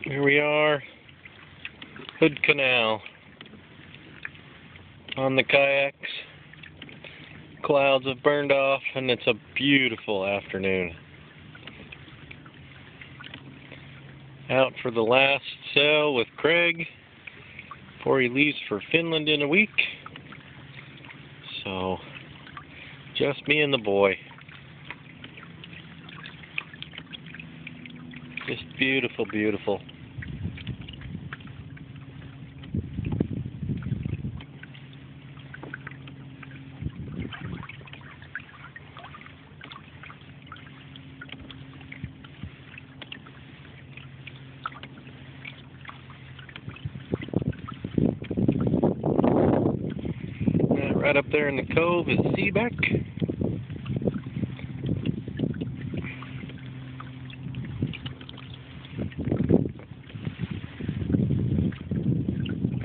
Here we are, Hood Canal, on the kayaks. Clouds have burned off and it's a beautiful afternoon. Out for the last sail with Craig before he leaves for Finland in a week. So, just me and the boy. Just beautiful, beautiful. Right up there in the cove is Seabeck.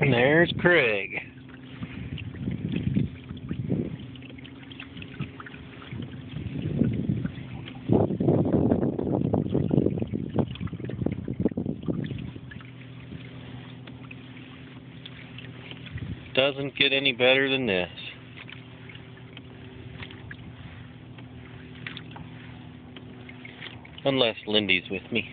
And there's Craig. Doesn't get any better than this. Unless Lindy's with me.